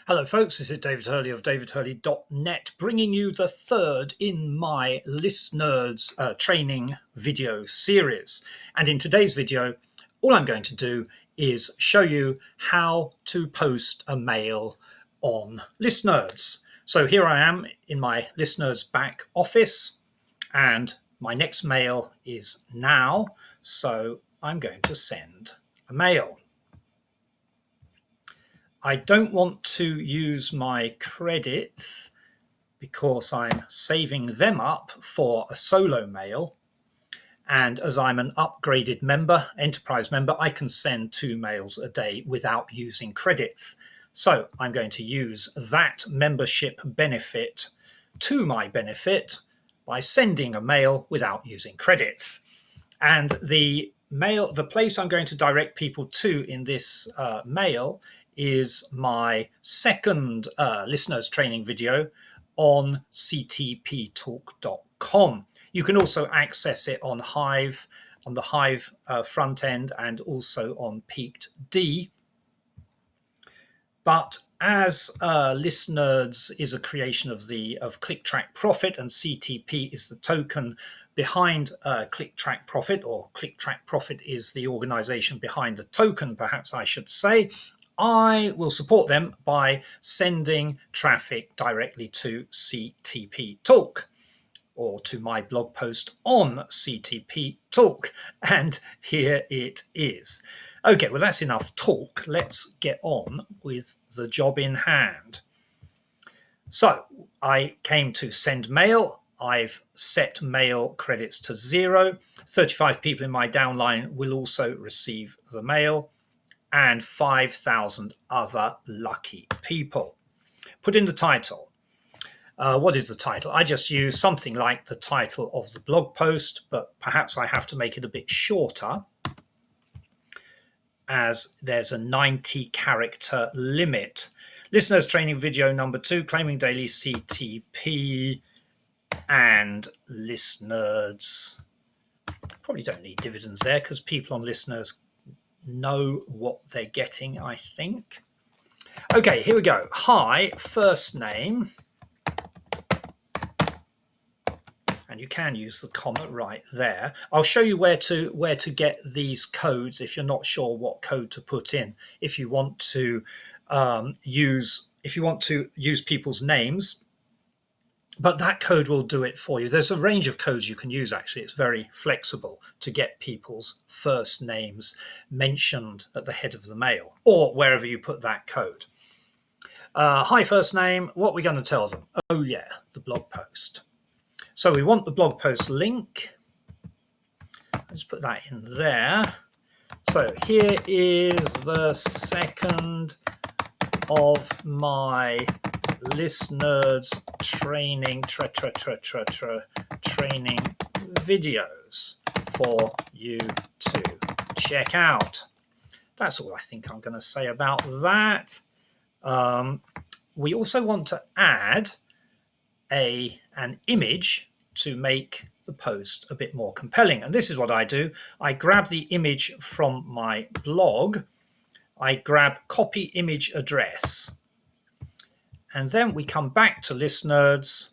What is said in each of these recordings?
Hello folks, this is David Hurley of davidhurley.net, bringing you the third in my Listnerds training video series. And in today's video, all I'm going to do is show you how to post a mail on Listnerds. So here I am in my Listnerds back office, and my next mail is now. So I'm going to send a mail. I don't want to use my credits because I'm saving them up for a solo mail. And as I'm an upgraded member, enterprise member, I can send 2 mails a day without using credits. So I'm going to use that membership benefit to my benefit by sending a mail without using credits. And the place I'm going to direct people to in this mail is my second listeners training video on ctptalk.com. You can also access it on Hive, on the Hive front end, and also on Peaked-D. But as Listnerds is a creation of ClickTrack Profit, and CTP is the token behind ClickTrack Profit, or ClickTrack Profit is the organization behind the token, perhaps I should say, I will support them by sending traffic directly to CTP Talk or to my blog post on CTP Talk. And here it is. Okay, well, that's enough talk. Let's get on with the job in hand. So I came to send mail. I've set mail credits to 0. 35 people in my downline will also receive the mail, and 5,000 other lucky people. Put in the title. What is the title? I just use something like the title of the blog post, but perhaps I have to make it a bit shorter, as there's a 90 character limit. Listeners training video number 2, claiming daily CTP and Listnerds. Probably don't need dividends there because people on Listnerds know what they're getting, I think. Okay, here we go. Hi, first name. And you can use the comma right there. I'll show you where to get these codes if you're not sure what code to put in. If you want to use people's names, but that code will do it for you. There's a range of codes you can use, actually. It's very flexible to get people's first names mentioned at the head of the mail or wherever you put that code. Hi, first name. What are we going to tell them? Oh, yeah, the blog post. So we want the blog post link. Let's put that in there. So here is the second of my Listnerds training training videos for you to check out. That's all I think I'm going to say about that. We also want to add an image to make the post a bit more compelling, and this is what I do. I grab the image from my blog. I grab copy image address, and then we come back to Listnerds,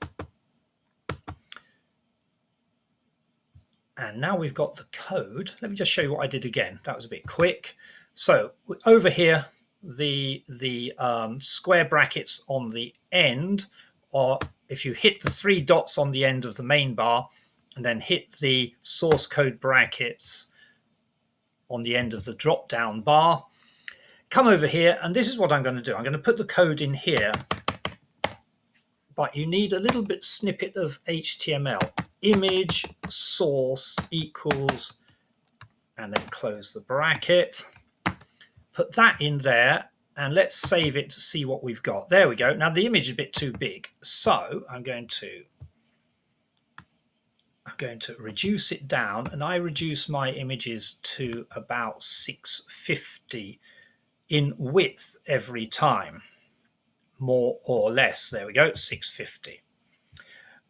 and now we've got the code. Let me just show you what I did again. That was a bit quick. So over here, the square brackets on the end, or if you hit the 3 dots on the end of the main bar and then hit the source code brackets on the end of the drop down bar, come over here, and this is what I'm going to do. I'm going to put the code in here, but you need a little bit snippet of HTML. Image source equals, and then close the bracket. Put that in there, and let's save it to see what we've got. There we go. Now the image is a bit too big, so I'm going to reduce it down, and I reduce my images to about 650 in width every time, more or less. There we go, 650.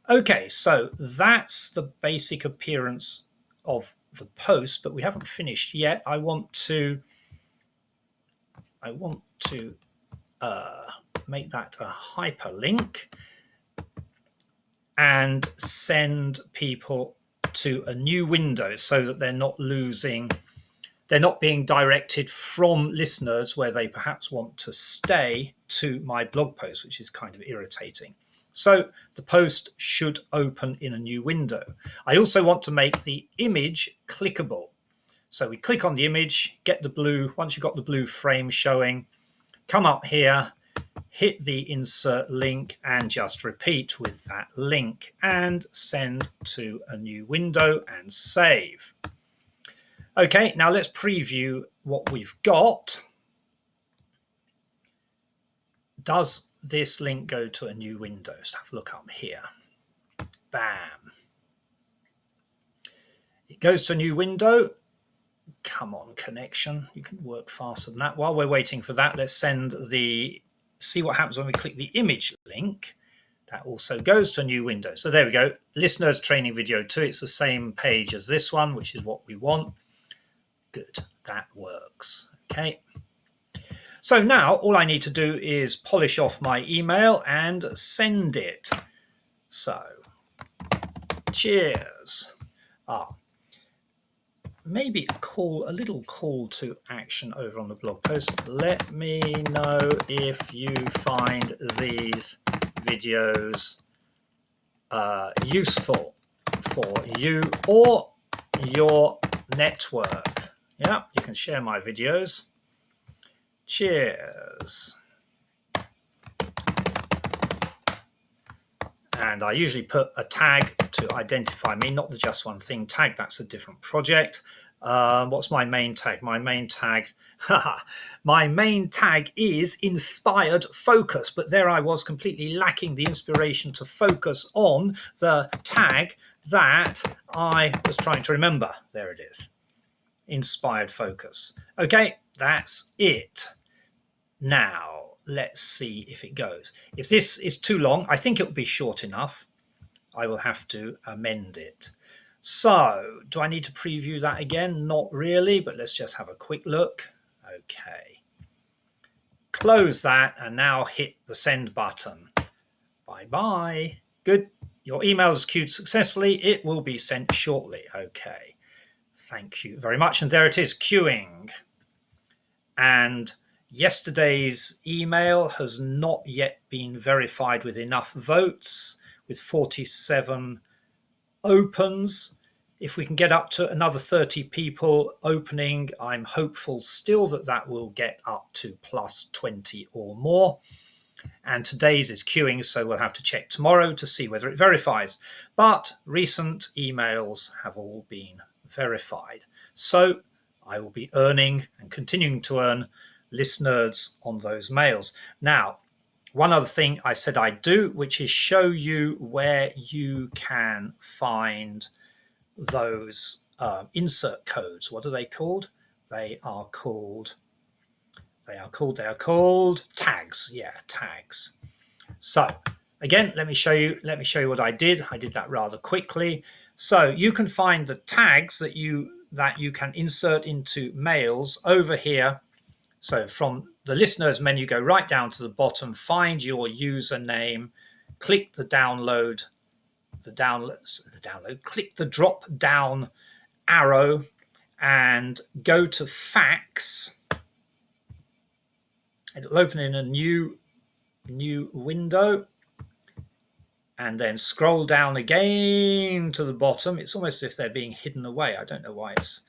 Okay, so that's the basic appearance of the post, but we haven't finished yet. I want to make that a hyperlink and send people to a new window so that they're not being directed from Listnerds where they perhaps want to stay to my blog post, which is kind of irritating. So the post should open in a new window. I also want to make the image clickable. So we click on the image, get the blue, once you've got the blue frame showing, come up here, hit the insert link and just repeat with that link and send to a new window and save. Okay, now let's preview what we've got. Does this link go to a new window? Let's have a look up here. Bam. It goes to a new window. Come on, connection. You can work faster than that. While we're waiting for that, let's see what happens when we click the image link. That also goes to a new window. So there we go. Listeners training video 2. It's the same page as this one, which is what we want. Good, that works. Okay. So now all I need to do is polish off my email and send it. So, cheers. Maybe a little call to action over on the blog post. Let me know if you find these videos useful for you or your network. Yeah, you can share my videos. Cheers. And I usually put a tag to identify me, not the Just One Thing tag. That's a different project. What's my main tag? My main tag is inspired focus. But there I was completely lacking the inspiration to focus on the tag that I was trying to remember. There it is. Inspired focus. Okay, that's it. Now, let's see if it goes. If this is too long, I think it will be short enough. I will have to amend it. So, do I need to preview that again? Not really, but let's just have a quick look. Okay. Close that and now hit the send button. Bye-bye. Good. Your email is queued successfully. It will be sent shortly. Okay. Thank you very much. And there it is, queuing. And yesterday's email has not yet been verified with enough votes, with 47 opens. If we can get up to another 30 people opening, I'm hopeful still that will get up to plus 20 or more. And today's is queuing, so we'll have to check tomorrow to see whether it verifies. But recent emails have all been verified. So I will be earning and continuing to earn Listnerds on those mails. Now, one other thing I said I'd do, which is show you where you can find those insert codes. What are they called? They are called tags. Yeah, tags. So again, let me show you what I did. I did that rather quickly. So you can find the tags that you can insert into mails over here. So from the Listeners menu, go right down to the bottom, find your username, click the download, click the drop down arrow and go to fax. It'll open in a new window and then scroll down again to the bottom. It's almost as if they're being hidden away. I don't know why it's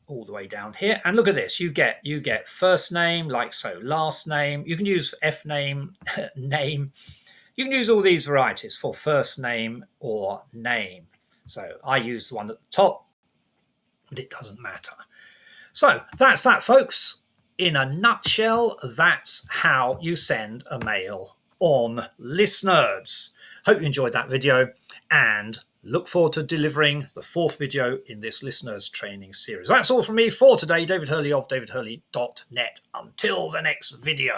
all the way down here. And look at this. You get first name, like so, last name. You can use F name, name. You can use all these varieties for first name or name. So I use the one at the top, but it doesn't matter. So that's that, folks. In a nutshell, that's how you send a mail on Listnerds. Hope you enjoyed that video and look forward to delivering the 4th video in this Listeners training series. That's all from me for today. David Hurley of davidhurley.net. Until the next video.